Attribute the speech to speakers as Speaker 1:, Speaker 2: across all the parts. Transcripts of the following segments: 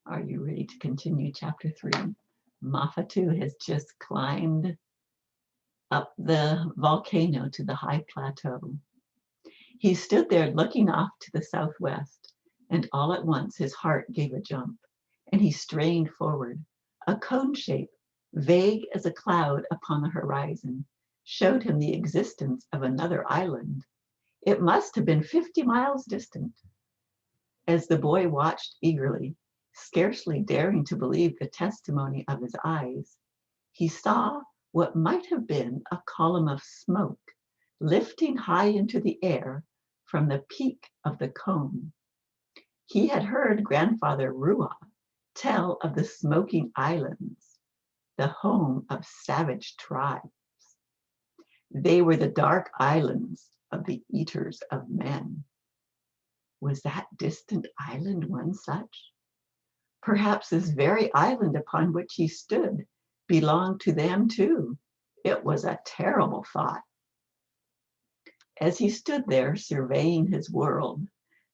Speaker 1: Are you ready to continue chapter 3? Mafatu has just climbed up the volcano to the high plateau. He stood there looking off to the southwest, and all at once his heart gave a jump, and he strained forward. A cone shape, vague as a cloud upon the horizon, showed him the existence of another island. It must have been 50 miles distant. As the boy watched eagerly, scarcely daring to believe the testimony of his eyes, he saw what might have been a column of smoke lifting high into the air from the peak of the cone. He had heard Grandfather Rua tell of the smoking islands, the home of savage tribes. They were the dark islands of the eaters of men. Was that distant island one such? Perhaps this very island upon which he stood belonged to them too. It was a terrible thought. As he stood there surveying his world,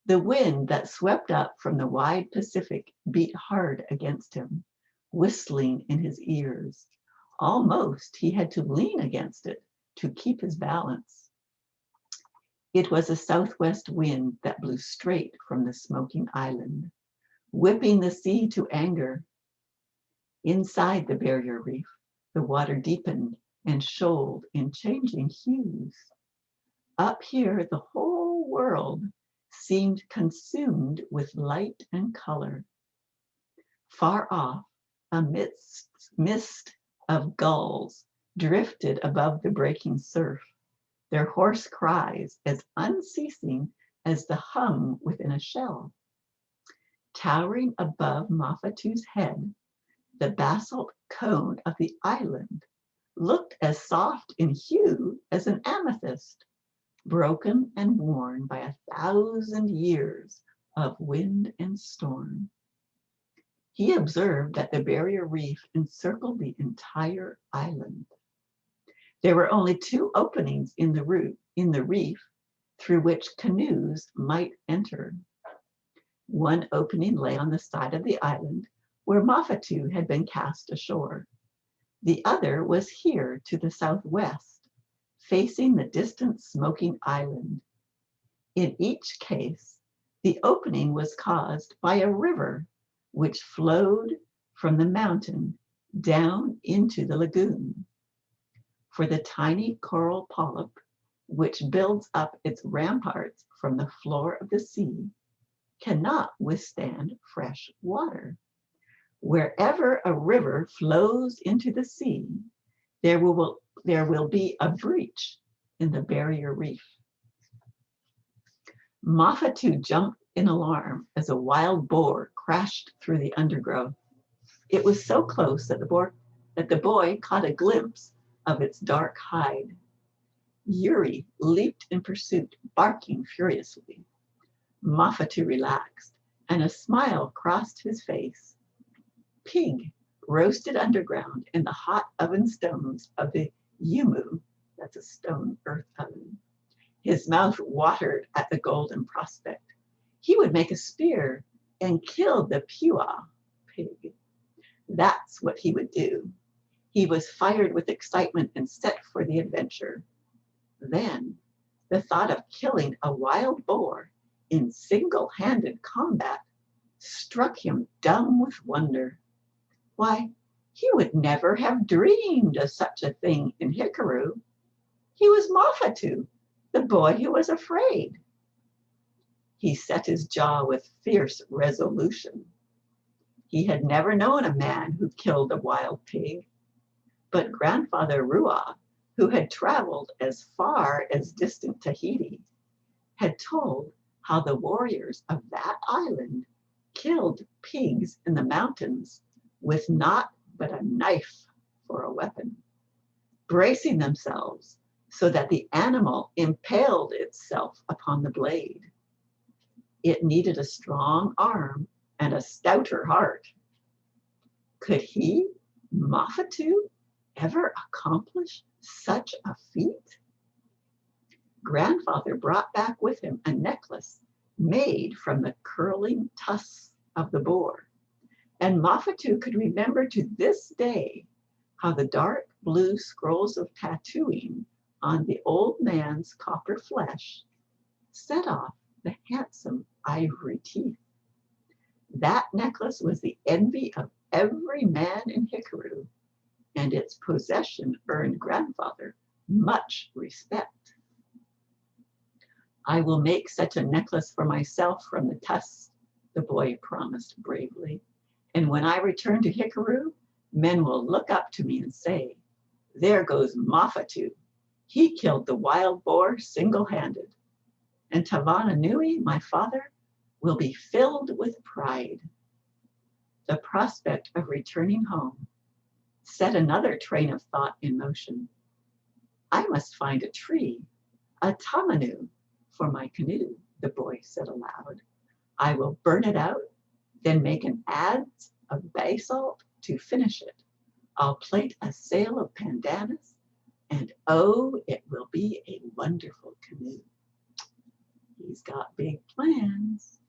Speaker 1: the wind that swept up from the wide Pacific beat hard against him, whistling in his ears. Almost he had to lean against it to keep his balance. It was a southwest wind that blew straight from the smoking island, whipping the sea to anger. Inside the barrier reef, the water deepened and shoaled in changing hues. Up here, the whole world seemed consumed with light and color. Far off, a mist of gulls drifted above the breaking surf, their hoarse cries as unceasing as the hum within a shell. Towering above Mafatu's head, the basalt cone of the island looked as soft in hue as an amethyst, broken and worn by 1,000 years of wind and storm. He observed that the barrier reef encircled the entire island. There were only 2 openings in the reef through which canoes might enter. One opening lay on the side of the island where Mafatu had been cast ashore. The other was here to the southwest, facing the distant smoking island. In each case, the opening was caused by a river which flowed from the mountain down into the lagoon. For the tiny coral polyp, which builds up its ramparts from the floor of the sea, cannot withstand fresh water. Wherever a river flows into the sea, there will be a breach in the barrier reef. Mafatu jumped in alarm as a wild boar crashed through the undergrowth. It was so close that the boy caught a glimpse of its dark hide. Yuri leaped in pursuit, barking furiously. Mafatu relaxed, and a smile crossed his face. Pig roasted underground in the hot oven stones of the Yumu, that's a stone earth oven. His mouth watered at the golden prospect. He would make a spear and kill the Pua pig. That's what he would do. He was fired with excitement and set for the adventure. Then the thought of killing a wild boar in single-handed combat struck him dumb with wonder. Why, he would never have dreamed of such a thing in Hikaru. He was Mafatu, the boy who was afraid. He set his jaw with fierce resolution. He had never known a man who killed a wild pig, but Grandfather Rua, who had traveled as far as distant Tahiti, had told how the warriors of that island killed pigs in the mountains with naught but a knife for a weapon, bracing themselves so that the animal impaled itself upon the blade. It needed a strong arm and a stouter heart. Could he, Mafatu, ever accomplish such a feat? Grandfather brought back with him a necklace made from the curling tusks of the boar. And Mafatu could remember to this day how the dark blue scrolls of tattooing on the old man's copper flesh set off the handsome ivory teeth. That necklace was the envy of every man in Hikaru, and its possession earned grandfather much respect. I will make such a necklace for myself from the tusks, the boy promised bravely. And when I return to Hikaru, men will look up to me and say, there goes Mafatu. He killed the wild boar single-handed. And Tavana Nui, my father, will be filled with pride. The prospect of returning home set another train of thought in motion. I must find a tree, a tamanu, for my canoe, the boy said aloud. I will burn it out, then make an adze of basalt to finish it. I'll plait a sail of pandanus, and oh, it will be a wonderful canoe. He's got big plans.